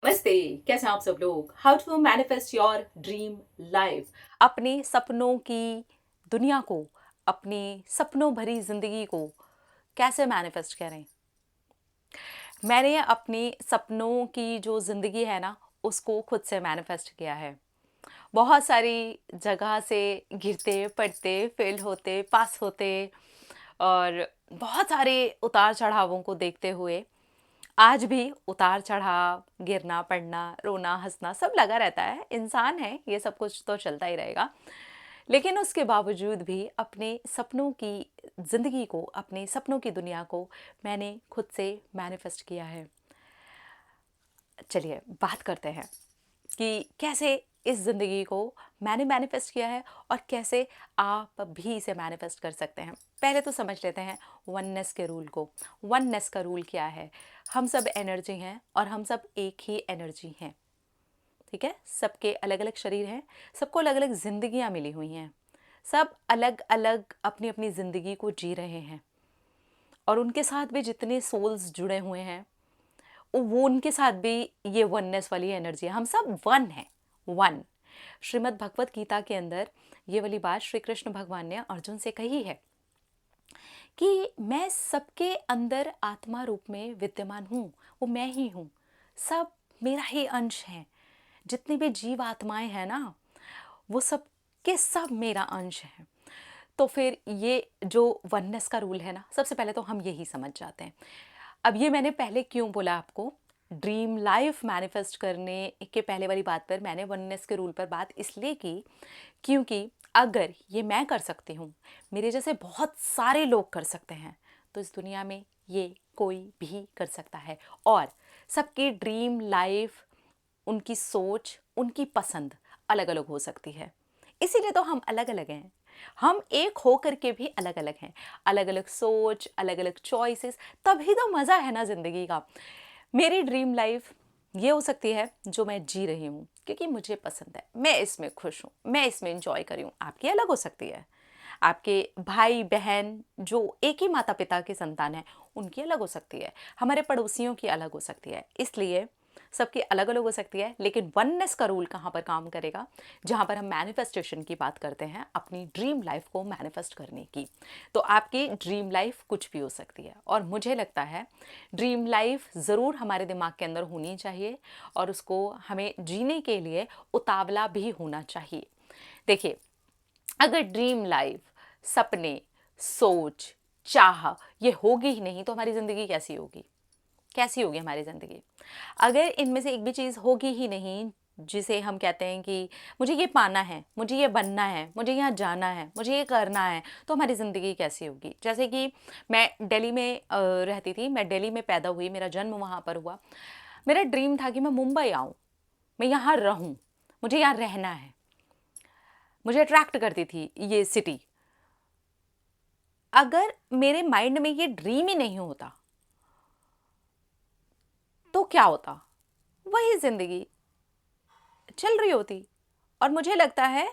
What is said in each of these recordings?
नमस्ते। कैसे हैं आप सब लोग? How to manifest your dream life. अपने सपनों की दुनिया को, अपनी सपनों भरी जिंदगी को कैसे मैनिफेस्ट करें? मैंने अपनी सपनों की जो जिंदगी है ना, उसको खुद से मैनिफेस्ट किया है। बहुत सारी जगह से गिरते पड़ते, फेल होते, पास होते और बहुत सारे उतार चढ़ावों को देखते हुए आज भी उतार चढ़ाव, गिरना पड़ना, रोना हंसना सब लगा रहता है। इंसान है, ये सब कुछ तो चलता ही रहेगा। लेकिन उसके बावजूद भी अपने सपनों की ज़िंदगी को, अपने सपनों की दुनिया को मैंने खुद से मैनिफेस्ट किया है। चलिए बात करते हैं कि कैसे इस ज़िंदगी को मैंने मैनिफेस्ट किया है और कैसे आप भी इसे मैनिफेस्ट कर सकते हैं। पहले तो समझ लेते हैं वननेस के रूल को। वननेस का रूल क्या है? हम सब एनर्जी हैं और हम सब एक ही एनर्जी हैं। ठीक है, सबके अलग अलग शरीर हैं, सबको अलग अलग जिंदगियां मिली हुई हैं, सब अलग अलग अपनी अपनी ज़िंदगी को जी रहे हैं और उनके साथ भी जितने सोल्स जुड़े हुए हैं वो उनके साथ भी ये वननेस वाली एनर्जी है। हम सब वन हैं, वन। श्रीमद् भगवत गीता के अंदर ये वाली बात श्री कृष्ण भगवान ने अर्जुन से कही है कि मैं सबके अंदर आत्मा रूप में विद्यमान हूँ, वो मैं ही हूँ, सब मेरा ही अंश है। जितनी भी जीव आत्माएं हैं ना, वो सब के सब मेरा अंश है। तो फिर ये जो वननेस का रूल है ना, सबसे पहले तो हम यही समझ जाते हैं। अब ये मैंने पहले क्यों बोला आपको, ड्रीम लाइफ मैनिफेस्ट करने के पहले वाली बात पर मैंने वननेस के रूल पर बात इसलिए की क्योंकि अगर ये मैं कर सकती हूँ, मेरे जैसे बहुत सारे लोग कर सकते हैं, तो इस दुनिया में ये कोई भी कर सकता है। और सबकी ड्रीम लाइफ, उनकी सोच, उनकी पसंद अलग अलग हो सकती है। इसीलिए तो हम अलग अलग हैं। हम एक हो करके भी अलग अलग हैं। अलग अलग सोच, अलग अलग चॉइसेस, तभी तो मज़ा है ना ज़िंदगी का। मेरी ड्रीम लाइफ ये हो सकती है जो मैं जी रही हूँ क्योंकि मुझे पसंद है, मैं इसमें खुश हूँ, मैं इसमें इंजॉय करी हूँ। आपकी अलग हो सकती है। आपके भाई बहन जो एक ही माता पिता के संतान हैं, उनकी अलग हो सकती है। हमारे पड़ोसियों की अलग हो सकती है। इसलिए सबकी अलग अलग हो सकती है, लेकिन वननेस का रूल कहाँ पर काम करेगा? जहाँ पर हम मैनिफेस्टेशन की बात करते हैं, अपनी ड्रीम लाइफ को मैनिफेस्ट करने की। तो आपकी ड्रीम लाइफ कुछ भी हो सकती है और मुझे लगता है ड्रीम लाइफ ज़रूर हमारे दिमाग के अंदर होनी चाहिए और उसको हमें जीने के लिए उतावला भी होना चाहिए। देखिए, अगर ड्रीम लाइफ, सपने, सोच, चाह ये होगी ही नहीं तो हमारी ज़िंदगी कैसी होगी? कैसी होगी हमारी ज़िंदगी? अगर इनमें से एक भी चीज़ होगी ही नहीं, जिसे हम कहते हैं कि मुझे ये पाना है, मुझे ये बनना है, मुझे यहाँ जाना है, मुझे ये करना है, तो हमारी ज़िंदगी कैसी होगी? जैसे कि मैं दिल्ली में रहती थी, मैं दिल्ली में पैदा हुई, मेरा जन्म वहाँ पर हुआ। मेरा ड्रीम था कि मैं मुंबई आऊँ, मैं यहाँ रहूँ, मुझे यहाँ रहना है। मुझे अट्रैक्ट करती थी ये सिटी। अगर मेरे माइंड में ये ड्रीम ही नहीं होता, तो क्या होता? वही ज़िंदगी चल रही होती। और मुझे लगता है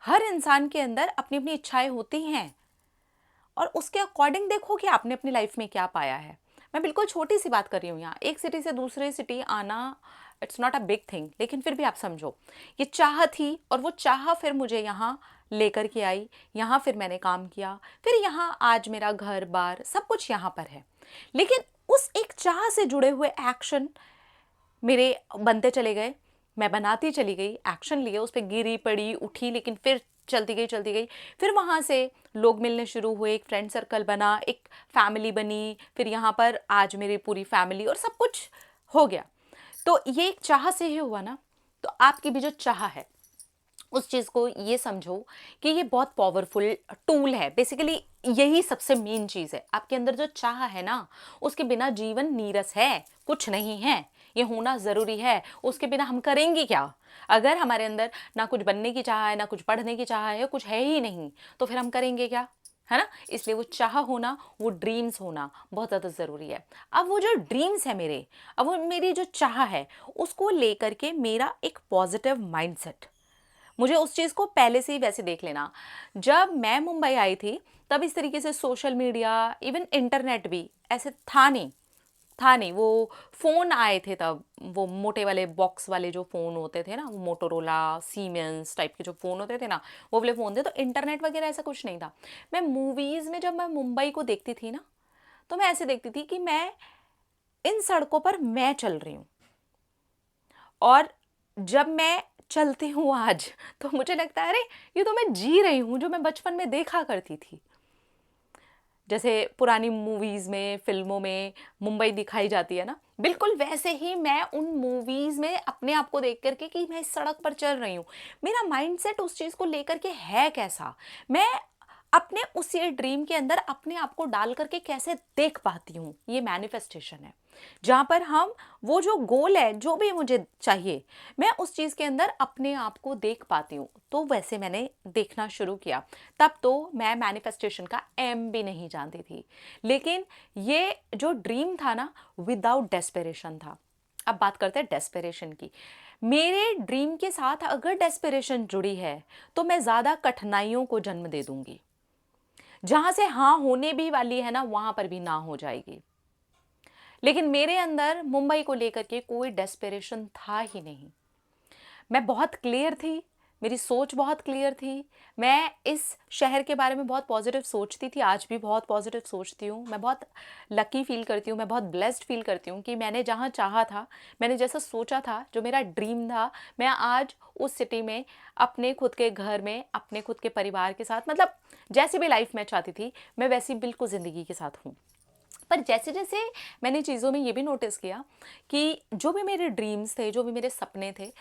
हर इंसान के अंदर अपनी अपनी इच्छाएं होती हैं और उसके अकॉर्डिंग देखो कि आपने अपनी लाइफ में क्या पाया है। मैं बिल्कुल छोटी सी बात कर रही हूँ यहाँ, एक सिटी से दूसरे सिटी आना it's not a big thing, लेकिन फिर भी आप समझो ये चाह थी और वो चाह फिर मुझे यहाँ लेकर के आई। यहाँ फिर मैंने काम किया, फिर यहाँ आज मेरा घर बार सब कुछ यहाँ पर है। लेकिन उस एक चाह से जुड़े हुए एक्शन मेरे बनते चले गए, मैं बनाती चली गई, एक्शन लिए, उस पर गिरी पड़ी उठी, लेकिन फिर चलती गई चलती गई। फिर वहाँ से लोग मिलने शुरू हुए, एक फ्रेंड सर्कल बना, एक फैमिली बनी, फिर यहाँ पर आज मेरी पूरी फैमिली और सब कुछ हो गया। तो ये एक चाह से ही हुआ ना। तो आपकी भी जो चाह है उस चीज़ को ये समझो कि ये बहुत पावरफुल टूल है। बेसिकली यही सबसे मेन चीज़ है। आपके अंदर जो चाह है ना, उसके बिना जीवन नीरस है, कुछ नहीं है। ये होना ज़रूरी है, उसके बिना हम करेंगे क्या? अगर हमारे अंदर ना कुछ बनने की चाह है, ना कुछ पढ़ने की चाह है, कुछ है ही नहीं, तो फिर हम करेंगे क्या? है ना? इसलिए वो चाह होना, वो ड्रीम्स होना बहुत ज़्यादा ज़रूरी है। अब वो जो ड्रीम्स है मेरे, अब वो मेरी जो चाह है, उसको लेकर के मेरा एक पॉजिटिव माइंडसेट, मुझे उस चीज़ को पहले से ही वैसे देख लेना। जब मैं मुंबई आई थी, तब इस तरीके से सोशल मीडिया, इवन इंटरनेट भी ऐसे था नहीं। था नहीं, वो फ़ोन आए थे तब, वो मोटे वाले बॉक्स वाले जो फ़ोन होते थे ना, वो मोटोरोला, सीमेंस टाइप के जो फ़ोन होते थे ना, वो वाले फ़ोन थे, तो इंटरनेट वगैरह ऐसा कुछ नहीं था। मैं मूवीज़ में जब मैं मुंबई को देखती थी ना, तो मैं ऐसे देखती थी कि मैं इन सड़कों पर मैं चल रही हूँ, और जब मैं चलती हूँ आज, तो मुझे लगता है अरे ये तो मैं जी रही हूँ जो मैं बचपन में देखा करती थी। जैसे पुरानी मूवीज़ में, फ़िल्मों में मुंबई दिखाई जाती है ना, बिल्कुल वैसे ही मैं उन मूवीज़ में अपने आप को देख कर के कि मैं इस सड़क पर चल रही हूँ। मेरा माइंडसेट उस चीज़ को लेकर के है कैसा? मैं अपने उसी ड्रीम के अंदर अपने आप को डाल करके कैसे देख पाती हूँ, ये मैनिफेस्टेशन है। जहाँ पर हम वो जो गोल है, जो भी मुझे चाहिए, मैं उस चीज़ के अंदर अपने आप को देख पाती हूँ। तो वैसे मैंने देखना शुरू किया। तब तो मैं मैनिफेस्टेशन का एम भी नहीं जानती थी। लेकिन ये जो ड्रीम था ना, विदाउट डेस्परेशन था। अब बात करते हैं डेस्परेशन की। मेरे ड्रीम के साथ अगर डेस्परेशन जुड़ी है, तो मैं ज़्यादा कठिनाइयों को जन्म दे दूँगी। जहाँ से हाँ होने भी वाली है ना, वहाँ पर भी ना हो जाएगी। लेकिन मेरे अंदर मुंबई को लेकर के कोई डेस्परेशन था ही नहीं। मैं बहुत क्लियर थी, मेरी सोच बहुत क्लियर थी। मैं इस शहर के बारे में बहुत पॉजिटिव सोचती थी, आज भी बहुत पॉजिटिव सोचती हूँ। मैं बहुत लकी फ़ील करती हूँ, मैं बहुत ब्लेस्ड फ़ील करती हूँ कि मैंने जहाँ चाहा था, मैंने जैसा सोचा था, जो मेरा ड्रीम था, मैं आज उस सिटी में, अपने खुद के घर में, अपने खुद के परिवार के साथ, मतलब जैसी भी लाइफ़ मैं चाहती थी, मैं वैसी बिल्कुल ज़िंदगी के साथ हूँ। पर जैसे-जैसे मैंने चीज़ों में ये भी नोटिस किया कि जो भी मेरे ड्रीम्स थे, जो भी मेरे सपने थे,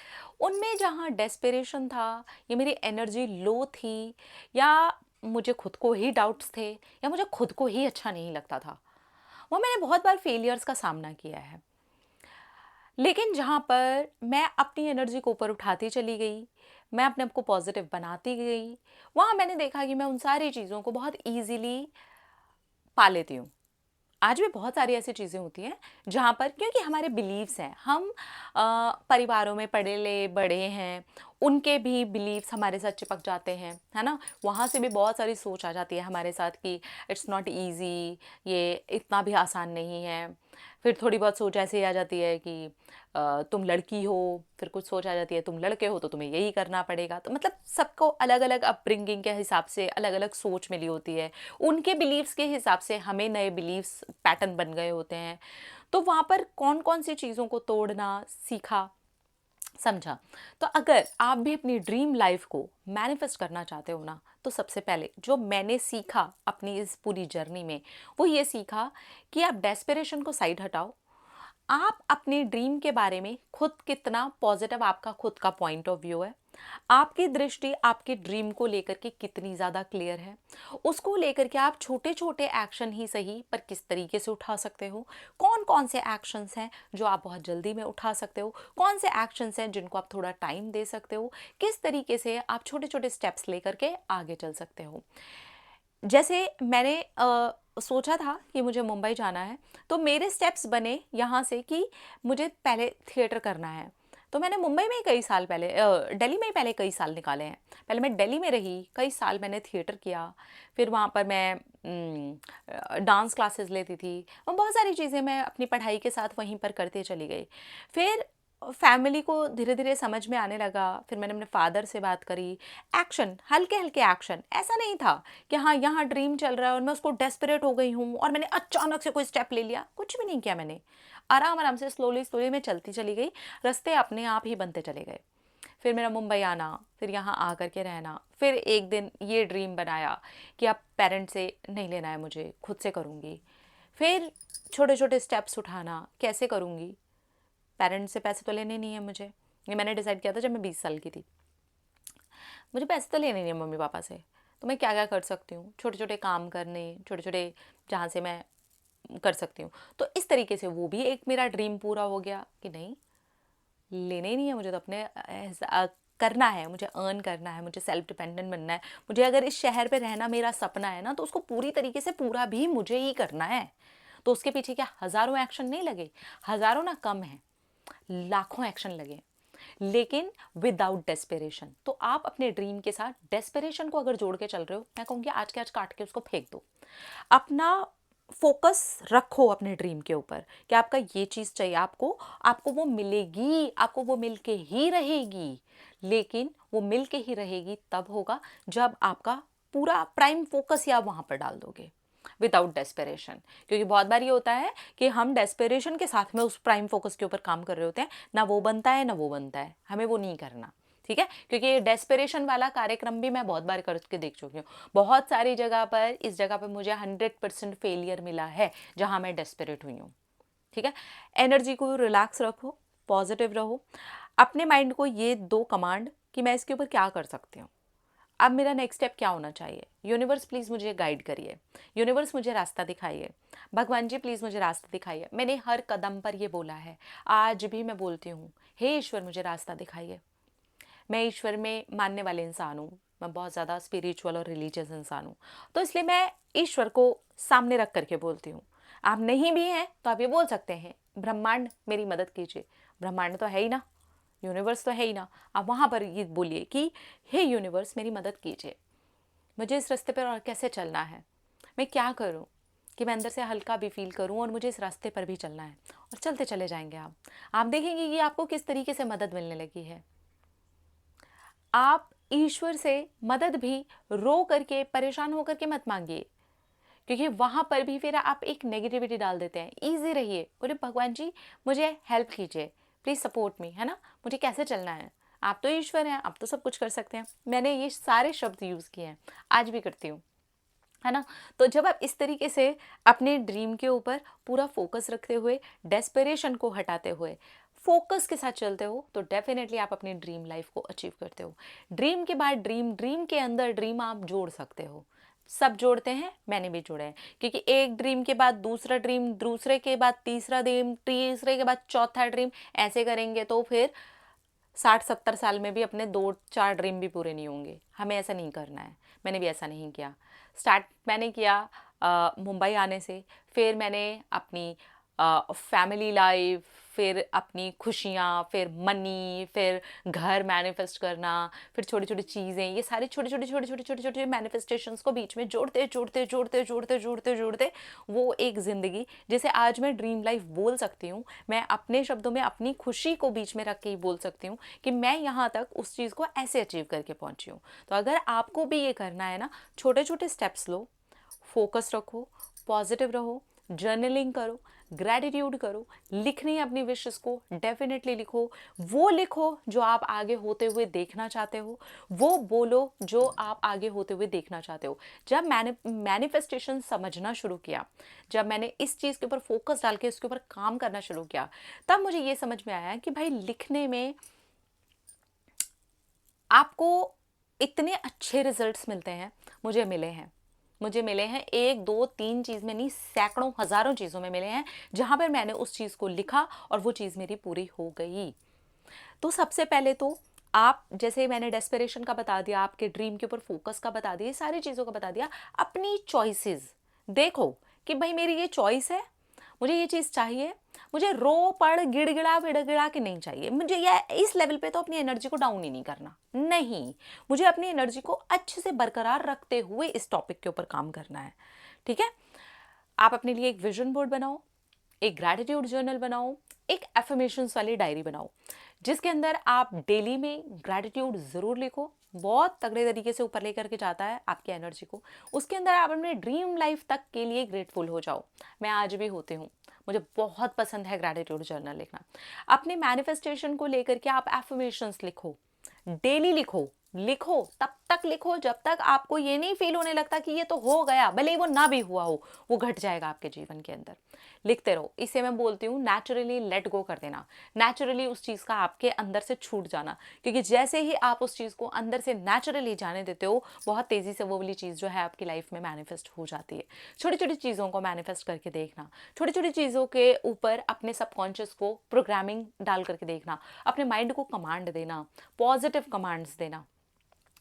उनमें जहाँ डेस्परेशन था, या मेरी एनर्जी लो थी, या मुझे खुद को ही डाउट्स थे, या मुझे खुद को ही अच्छा नहीं लगता था, वो मैंने बहुत बार फेलियर्स का सामना किया है। लेकिन जहाँ पर मैं अपनी एनर्जी को ऊपर उठाती चली गई, मैं अपने आप को पॉजिटिव बनाती गई, वहाँ मैंने देखा कि मैं उन सारी चीज़ों को बहुत ईज़िली पा लेती हूँ। आज भी बहुत सारी ऐसी चीज़ें होती हैं जहाँ पर, क्योंकि हमारे बिलीव्स हैं, हम परिवारों में पढ़े बड़े हैं, उनके भी बिलीव्स हमारे साथ चिपक जाते हैं, है ना? वहाँ से भी बहुत सारी सोच आ जाती है हमारे साथ कि इट्स नॉट इजी, ये इतना भी आसान नहीं है। फिर थोड़ी बहुत सोच ऐसे ही आ जाती है कि तुम लड़की हो, फिर कुछ सोच आ जाती है तुम लड़के हो तो तुम्हें यही करना पड़ेगा। तो मतलब सबको अलग अलग अपब्रिंगिंग के हिसाब से अलग अलग सोच मिली होती है, उनके बिलीव्स के हिसाब से हमें नए बिलीव्स पैटर्न बन गए होते हैं। तो वहाँ पर कौन कौन सी चीज़ों को तोड़ना सीखा, समझा। तो अगर आप भी अपनी ड्रीम लाइफ को मैनिफेस्ट करना चाहते हो ना, तो सबसे पहले जो मैंने सीखा अपनी इस पूरी जर्नी में, वो ये सीखा कि आप डेस्परेशन को साइड हटाओ। आप अपनी ड्रीम के बारे में खुद कितना पॉजिटिव, आपका खुद का पॉइंट ऑफ व्यू है, आपकी दृष्टि आपके ड्रीम को लेकर के कितनी ज़्यादा क्लियर है, उसको लेकर के आप छोटे छोटे एक्शन ही सही पर किस तरीके से उठा सकते हो, कौन कौन से एक्शंस हैं जो आप बहुत जल्दी में उठा सकते हो, कौन से एक्शंस हैं जिनको आप थोड़ा टाइम दे सकते हो, किस तरीके से आप छोटे छोटे स्टेप्स लेकर के आगे चल सकते हो। जैसे मैंने सोचा था कि मुझे मुंबई जाना है, तो मेरे स्टेप्स बने यहाँ से कि मुझे पहले थिएटर करना है। तो मैंने मुंबई में ही कई साल पहले, दिल्ली में ही पहले कई साल निकाले हैं। पहले मैं दिल्ली में रही, कई साल मैंने थिएटर किया, फिर वहाँ पर मैं डांस क्लासेस लेती थी, और बहुत सारी चीज़ें मैं अपनी पढ़ाई के साथ वहीं पर करते चली गई। फिर फैमिली को धीरे धीरे समझ में आने लगा, फिर मैंने अपने फादर से बात करी। एक्शन, हल्के हल्के एक्शन, ऐसा नहीं था कि हाँ यहाँ ड्रीम चल रहा है और मैं उसको डेस्परेट हो गई हूँ और मैंने अचानक से कोई स्टेप ले लिया, कुछ भी नहीं किया मैंने। आराम आराम से स्लोली स्लोली मैं चलती चली गई, रास्ते अपने आप ही बनते चले गए। फिर मेरा मुंबई आना, फिर यहाँ आ कर के रहना, फिर एक दिन ये ड्रीम बनाया कि अब पेरेंट्स से नहीं लेना है मुझे, खुद से करूँगी। फिर छोटे छोटे स्टेप्स उठाना, कैसे करूँगी, पेरेंट्स से पैसे तो लेने नहीं है मुझे। ये मैंने डिसाइड किया था जब मैं 20 साल की थी। मुझे पैसे तो लेने नहीं है मम्मी पापा से, तो मैं क्या क्या कर सकती हूँ, छोटे छोटे काम करने, छोटे छोटे जहाँ से मैं कर सकती हूँ। तो इस तरीके से वो भी एक मेरा ड्रीम पूरा हो गया कि नहीं, लेने ही नहीं है मुझे, तो अपने करना है, मुझे अर्न करना है, मुझे सेल्फ डिपेंडेंट बनना है। मुझे अगर इस शहर पे रहना मेरा सपना है ना, तो उसको पूरी तरीके से पूरा भी मुझे ही करना है। तो उसके पीछे क्या हज़ारों एक्शन नहीं लगे, हज़ारों ना कम है, लाखों एक्शन लगे, लेकिन विदाउट डेस्परेशन। तो आप अपने ड्रीम के साथ डेस्परेशन को अगर जोड़ के चल रहे हो, मैं कहूँगी आज के आज काट के उसको फेंक दो। अपना फोकस रखो अपने ड्रीम के ऊपर कि आपका ये चीज़ चाहिए, आपको आपको वो मिलेगी, आपको वो मिल के ही रहेगी। लेकिन वो मिल के ही रहेगी तब होगा जब आपका पूरा प्राइम फोकस ही आप वहाँ पर डाल दोगे विदाउट डेस्परेशन। क्योंकि बहुत बार ये होता है कि हम डेस्परेशन के साथ में उस प्राइम फोकस के ऊपर काम कर रहे होते हैं, ना वो बनता है ना वो बनता है, हमें वो नहीं करना। ठीक है, क्योंकि ये डेस्परेशन वाला कार्यक्रम भी मैं बहुत बार करके देख चुकी हूँ। बहुत सारी जगह पर इस जगह पर मुझे 100% फेलियर मिला है जहाँ मैं डेस्परेट हुई हूँ। ठीक है, एनर्जी को रिलैक्स रखो, पॉजिटिव रहो। अपने माइंड को ये दो कमांड कि मैं इसके ऊपर क्या कर सकती हूँ, अब मेरा नेक्स्ट स्टेप क्या होना चाहिए। यूनिवर्स प्लीज़ मुझे गाइड करिए, यूनिवर्स मुझे रास्ता दिखाइए, भगवान जी प्लीज़ मुझे रास्ता दिखाइए। मैंने हर कदम पर ये बोला है, आज भी मैं बोलती हूँ, हे ईश्वर मुझे रास्ता दिखाइए। मैं ईश्वर में मानने वाले इंसान हूँ, मैं बहुत ज़्यादा स्पिरिचुअल और रिलीजियस इंसान हूँ, तो इसलिए मैं ईश्वर को सामने रख करके बोलती हूँ। आप नहीं भी हैं तो आप ये बोल सकते हैं, ब्रह्मांड मेरी मदद कीजिए। ब्रह्मांड तो है ही ना, यूनिवर्स तो है ही ना। आप वहाँ पर ये बोलिए कि हे यूनिवर्स मेरी मदद कीजिए, मुझे इस रास्ते पर और कैसे चलना है, मैं क्या करूँ कि मैं अंदर से हल्का भी फील करूँ और मुझे इस रास्ते पर भी चलना है। और चलते चले जाएंगे आप देखेंगे कि आपको किस तरीके से मदद मिलने लगी है। आप ईश्वर से मदद भी रो करके परेशान होकर के मत मांगिए, क्योंकि वहां पर भी फिर आप एक नेगेटिविटी डाल देते हैं। ईजी रहिए, बोले भगवान जी मुझे हेल्प कीजिए, प्लीज सपोर्ट मी, है ना, मुझे कैसे चलना है। आप तो ईश्वर हैं, आप तो सब कुछ कर सकते हैं। मैंने ये सारे शब्द यूज किए हैं, आज भी करती हूँ, है ना। तो जब आप इस तरीके से अपने ड्रीम के ऊपर पूरा फोकस रखते हुए, डेस्परेशन को हटाते हुए फोकस के साथ चलते हो, तो डेफिनेटली आप अपनी ड्रीम लाइफ को अचीव करते हो। ड्रीम के बाद ड्रीम, ड्रीम के अंदर ड्रीम आप जोड़ सकते हो। सब जोड़ते हैं, मैंने भी जोड़े हैं, क्योंकि एक ड्रीम के बाद दूसरा ड्रीम, दूसरे के बाद तीसरा ड्रीम, तीसरे के बाद चौथा ड्रीम, ऐसे करेंगे तो फिर 60-70 साल में भी अपने 2-4 ड्रीम भी पूरे नहीं होंगे। हमें ऐसा नहीं करना है। मैंने भी ऐसा नहीं किया। स्टार्ट मैंने किया मुंबई आने से, फिर मैंने अपनी फैमिली लाइफ, फिर अपनी खुशियाँ, फिर मनी, फिर घर मैनिफेस्ट करना, फिर छोटी छोटी चीज़ें, ये सारी छोटी छोटी छोटी छोटी छोटी छोटी मैनिफेस्टेशंस को बीच में जोड़ते जोड़ते जोड़ते जोड़ते जोड़ते जोड़ते वो एक ज़िंदगी, जिसे आज मैं ड्रीम लाइफ बोल सकती हूँ। मैं अपने शब्दों में अपनी खुशी को बीच में रख के ही बोल सकती हूँ कि मैं यहाँ तक उस चीज़ को ऐसे अचीव करके पहुँची हूँ। तो अगर आपको भी ये करना है ना, छोटे छोटे स्टेप्स लो, फोकस रखो, पॉजिटिव रहो, जर्नलिंग करो, ग्रैटिट्यूड करो, लिखनी है अपनी विशेस को, डेफिनेटली लिखो। वो लिखो जो आप आगे होते हुए देखना चाहते हो, वो बोलो जो आप आगे होते हुए देखना चाहते हो। जब मैंने मैनिफेस्टेशन समझना शुरू किया, जब मैंने इस चीज़ के ऊपर फोकस डाल के इसके ऊपर काम करना शुरू किया, तब मुझे ये समझ में आया कि भाई लिखने में आपको इतने अच्छे रिजल्ट्स मिलते हैं। मुझे मिले हैं, एक दो तीन चीज़ में नहीं, सैकड़ों हजारों चीज़ों में मिले हैं, जहां पर मैंने उस चीज़ को लिखा और वो चीज़ मेरी पूरी हो गई। तो सबसे पहले तो आप, जैसे मैंने डेस्परेशन का बता दिया, आपके ड्रीम के ऊपर फोकस का बता दिया, सारी चीज़ों का बता दिया, अपनी चॉइसेस देखो कि भाई मेरी ये चॉइस है, मुझे ये चीज़ चाहिए, मुझे रो पड़ गिड़गिड़ा विड़गिड़ा के नहीं चाहिए। मुझे ये इस लेवल पे तो अपनी एनर्जी को डाउन ही नहीं करना, नहीं, मुझे अपनी एनर्जी को अच्छे से बरकरार रखते हुए इस टॉपिक के ऊपर काम करना है। ठीक है, आप अपने लिए एक विजन बोर्ड बनाओ, एक ग्रैटिट्यूड जर्नल बनाओ, एक एफर्मेशंस वाली डायरी बनाओ, जिसके अंदर आप डेली में ग्रैटिट्यूड ज़रूर लिखो। बहुत तगड़े तरीके से ऊपर लेकर के जाता है आपकी एनर्जी को। उसके अंदर आप अपने ड्रीम लाइफ तक के लिए ग्रेटफुल हो जाओ। मैं आज भी होती हूँ, मुझे बहुत पसंद है ग्रैटिट्यूड जर्नल लिखना। अपने मैनिफेस्टेशन को लेकर के आप एफर्मेशंस लिखो, डेली लिखो, लिखो तब तक लिखो जब तक आपको ये नहीं फील होने लगता कि ये तो हो गया, भले ही वो ना भी हुआ हो, वो घट जाएगा आपके जीवन के अंदर। लिखते रहो, इसे मैं बोलती हूँ नेचुरली लेट गो कर देना, नेचुरली उस चीज़ का आपके अंदर से छूट जाना। क्योंकि जैसे ही आप उस चीज़ को अंदर से नेचुरली जाने देते हो, बहुत तेज़ी से वो वाली चीज़ जो है आपकी लाइफ में मैनिफेस्ट हो जाती है। छोटी छोटी चीज़ों को मैनिफेस्ट करके देखना, छोटी छोटी चीज़ों के ऊपर अपने सबकॉन्शियस को प्रोग्रामिंग डाल करके देखना, अपने माइंड को कमांड देना, पॉजिटिव कमांड्स देना।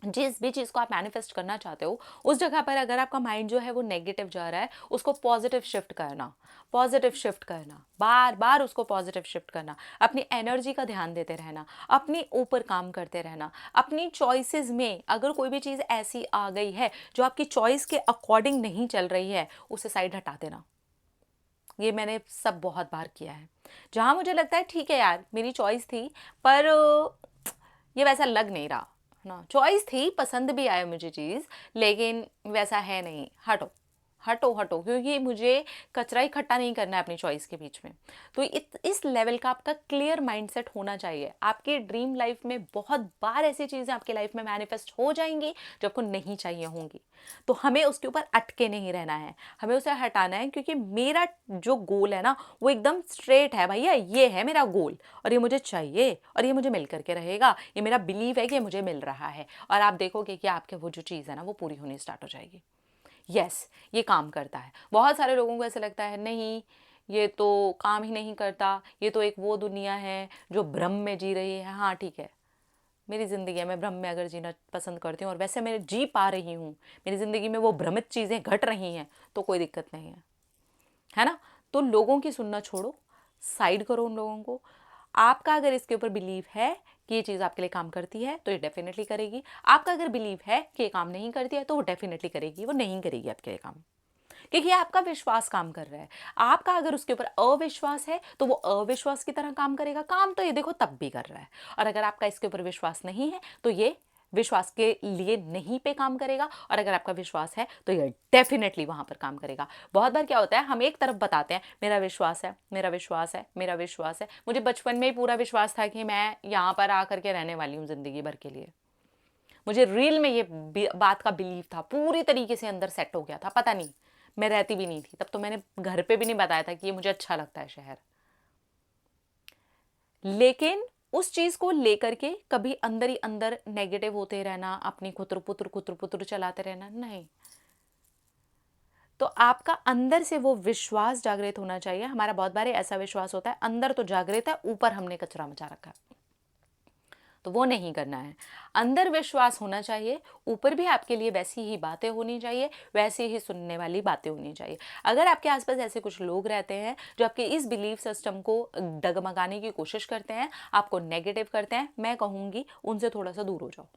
जिस भी चीज़ को आप मैनिफेस्ट करना चाहते हो, उस जगह पर अगर आपका माइंड जो है वो नेगेटिव जा रहा है, उसको पॉजिटिव शिफ्ट करना, पॉजिटिव शिफ्ट करना, बार बार उसको पॉजिटिव शिफ्ट करना, अपनी एनर्जी का ध्यान देते रहना, अपने ऊपर काम करते रहना। अपनी चॉइसेस में अगर कोई भी चीज़ ऐसी आ गई है जो आपकी चॉइस के अकॉर्डिंग नहीं चल रही है, उसे साइड हटा देना। ये मैंने सब बहुत बार किया है। जहाँ मुझे लगता है ठीक है यार मेरी चॉइस थी, पर ये वैसा लग नहीं रहा, है ना, चॉइस थी, पसंद भी आया मुझे चीज़, लेकिन वैसा है नहीं, हटो हटो हटो, क्योंकि मुझे कचरा इकट्ठा नहीं करना है अपनी चॉइस के बीच में। तो इस लेवल का आपका क्लियर माइंडसेट होना चाहिए। आपके ड्रीम लाइफ में बहुत बार ऐसी चीज़ें आपके लाइफ में मैनिफेस्ट हो जाएंगी जो आपको नहीं चाहिए होंगी, तो हमें उसके ऊपर अटके नहीं रहना है, हमें उसे हटाना है, क्योंकि मेरा जो गोल है ना वो एकदम स्ट्रेट है भैया, ये है मेरा गोल और ये मुझे चाहिए और ये मुझे मिल करके रहेगा, ये मेरा बिलीव है कि ये मुझे मिल रहा है, और आप देखोगे कि आपके वो जो चीज़ है ना वो पूरी होनी स्टार्ट हो जाएगी। यस, ये काम करता है। बहुत सारे लोगों को ऐसा लगता है नहीं ये तो काम ही नहीं करता, ये तो एक वो दुनिया है जो भ्रम में जी रही है। हाँ ठीक है, मेरी ज़िंदगी है, मैं भ्रम में अगर जीना पसंद करती हूँ और वैसे मैं जी पा रही हूँ, मेरी ज़िंदगी में वो भ्रमित चीज़ें घट रही हैं, तो कोई दिक्कत नहीं है ना। तो लोगों की सुनना छोड़ो, साइड करो उन लोगों को। आपका अगर इसके ऊपर बिलीव है कि ये चीज़ आपके लिए काम करती है तो ये डेफिनेटली करेगी। आपका अगर बिलीव है कि ये काम नहीं करती है तो वो डेफिनेटली करेगी, वो नहीं करेगी आपके लिए काम, क्योंकि आपका विश्वास काम कर रहा है। आपका अगर उसके ऊपर अविश्वास है तो वो अविश्वास की तरह काम करेगा। काम तो ये देखो तब भी कर रहा है, और अगर आपका इसके ऊपर विश्वास नहीं है तो ये विश्वास के लिए नहीं पे काम करेगा, और अगर आपका विश्वास है तो ये डेफिनेटली वहां पर काम करेगा। बहुत बार क्या होता है, हम एक तरफ बताते हैं मेरा विश्वास है, मेरा विश्वास है, मेरा विश्वास है, मुझे बचपन में ही पूरा विश्वास था कि मैं यहाँ पर आकर के रहने वाली हूँ जिंदगी भर के लिए। मुझे रियल में ये बात का बिलीव था, पूरी तरीके से अंदर सेट हो गया था। पता नहीं, मैं रहती भी नहीं थी तब, तो मैंने घर पे भी नहीं बताया था कि ये मुझे अच्छा लगता है शहर। लेकिन उस चीज को लेकर के कभी अंदर ही अंदर नेगेटिव होते रहना, अपनी खुतर पुतर चलाते रहना नहीं। तो आपका अंदर से वो विश्वास जागृत होना चाहिए। हमारा बहुत बार ऐसा विश्वास होता है अंदर तो जागृत है, ऊपर हमने कचरा मचा रखा है, तो वो नहीं करना है। अंदर विश्वास होना चाहिए, ऊपर भी आपके लिए वैसी ही बातें होनी चाहिए, वैसी ही सुनने वाली बातें होनी चाहिए। अगर आपके आसपास ऐसे कुछ लोग रहते हैं जो आपके इस बिलीफ सिस्टम को डगमगाने की कोशिश करते हैं, आपको नेगेटिव करते हैं, मैं कहूँगी उनसे थोड़ा सा दूर हो जाओ।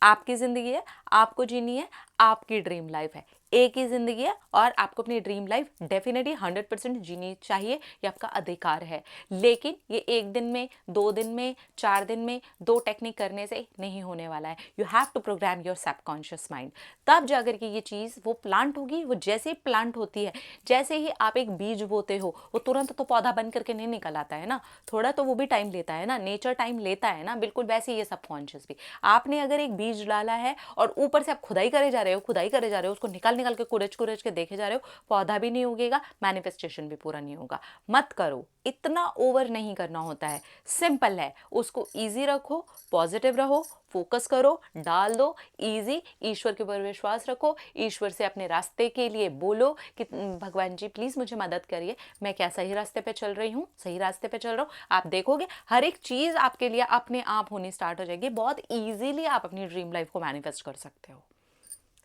आपकी ज़िंदगी है, आपको जीनी है, आपकी ड्रीम लाइफ है, एक ही ज़िंदगी है और आपको अपनी ड्रीम लाइफ डेफिनेटली 100% जीनी चाहिए, ये आपका अधिकार है। लेकिन ये एक दिन में, 2 दिन में, 4 दिन में, 2 टेक्निक करने से नहीं होने वाला है। You have to program your subconscious mind, तब जाकर के ये चीज़ वो प्लांट होगी। वो जैसे ही प्लांट होती है, जैसे ही आप एक बीज बोते हो, वो तुरंत तो पौधा बन करके नहीं निकल आता है ना, थोड़ा तो वो भी टाइम लेता है ना, नेचर टाइम लेता है ना, बिल्कुल वैसे ही ये सबकॉन्शियस भी। आपने अगर एक बीज डाला है और ऊपर से आप खुदाई करे जा रहे हो, खुदाई करे जा रहे हो, उसको निकाल निकाल के कुरच कुरच के देखे जा रहे हो, पौधा भी नहीं उगेगा, मैनिफेस्टेशन भी पूरा नहीं होगा। मत करो, इतना ओवर नहीं करना होता है, सिंपल है। उसको इजी रखो, पॉजिटिव रहो, फोकस करो, डाल दो, इजी। ईश्वर के ऊपर विश्वास रखो, ईश्वर से अपने रास्ते के लिए बोलो कि भगवान जी प्लीज मुझे मदद करिए, मैं क्या सही रास्ते पे चल रही हूँ, सही रास्ते पे चल रहा हूँ। आप देखोगे हर एक चीज आपके लिए अपने आप होनी स्टार्ट हो जाएगी। बहुत इजीली आप अपनी ड्रीम लाइफ को मैनिफेस्ट कर सकते हो।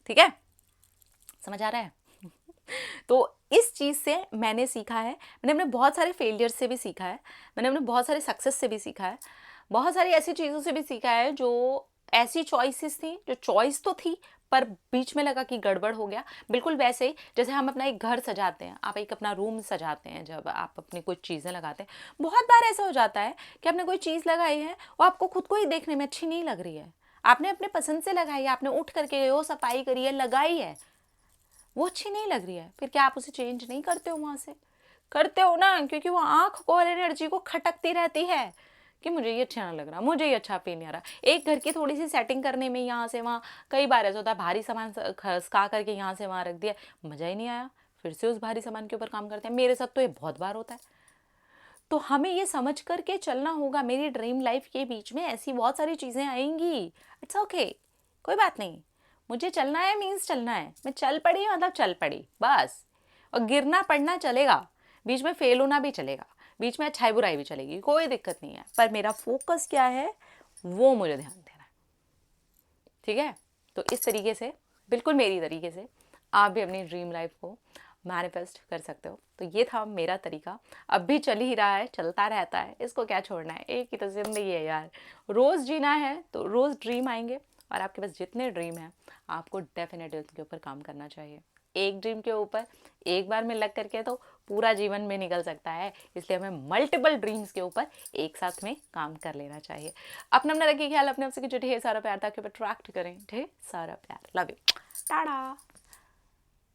ठीक है, समझ आ रहा है? तो इस चीज़ से मैंने सीखा है, मैंने अपने बहुत सारे फेलियर से भी सीखा है, मैंने अपने बहुत सारे सक्सेस से भी सीखा है, बहुत सारी ऐसी चीज़ों से भी सीखा है जो ऐसी चॉइसेस थी, जो चॉइस तो थी पर बीच में लगा कि गड़बड़ हो गया। बिल्कुल वैसे ही जैसे हम अपना एक घर सजाते हैं, आप एक अपना रूम सजाते हैं, जब आप अपनी कुछ चीज़ें लगाते हैं, बहुत बार ऐसा हो जाता है कि आपने कोई चीज़ लगाई है वो आपको खुद को ही देखने में अच्छी नहीं लग रही है, आपने अपने पसंद से लगाई है, आपने उठ करके गए हो, सफाई करी है, लगाई है, वो अच्छी नहीं लग रही है, फिर क्या आप उसे चेंज नहीं करते हो? वहां से करते हो ना, क्योंकि वो आंख को और एनर्जी को खटकती रहती है कि मुझे ये अच्छा ना लग रहा, मुझे ये अच्छा फील नहीं आ रहा। एक घर की थोड़ी सी सेटिंग करने में यहाँ से वहाँ कई बार ऐसा होता है, भारी सामान खसका करके यहाँ से वहाँ रख दिया, मजा ही नहीं आया, फिर से उस भारी सामान के ऊपर काम करते हैं। मेरे साथ तो ये बहुत बार होता है। तो हमें ये समझ करके चलना होगा, मेरी ड्रीम लाइफ के बीच में ऐसी बहुत सारी चीज़ें आएंगी, इट्स ओके, कोई बात नहीं। मुझे चलना है मीन्स चलना है, मैं चल पड़ी मतलब चल पड़ी बस। और गिरना पड़ना चलेगा, बीच में फेल होना भी चलेगा, बीच में अच्छाई बुराई भी चलेगी, कोई दिक्कत नहीं है, पर मेरा फोकस क्या है वो मुझे ध्यान देना है। ठीक है, तो इस तरीके से, बिल्कुल मेरी तरीके से आप भी अपनी ड्रीम लाइफ को मैनिफेस्ट कर सकते हो। तो ये था मेरा तरीका, अब भी चल ही रहा है, चलता रहता है, इसको क्या छोड़ना है, एक ही तो जिंदगी है यार, रोज़ जीना है, तो रोज़ ड्रीम आएंगे। और आपके पास जितने ड्रीम हैं आपको डेफिनेटली उसके ऊपर काम करना चाहिए, एक ड्रीम के ऊपर एक बार में लग करके तो पूरा जीवन में निकल सकता है, इसलिए हमें मल्टीपल ड्रीम्स के ऊपर एक साथ में काम कर लेना चाहिए। अपना रखिए ख्याल, अपने आपसे की जो ढेर सारा प्यार था कि अट्रैक्ट करें, ढेर सारा प्यार। Love you, Tata.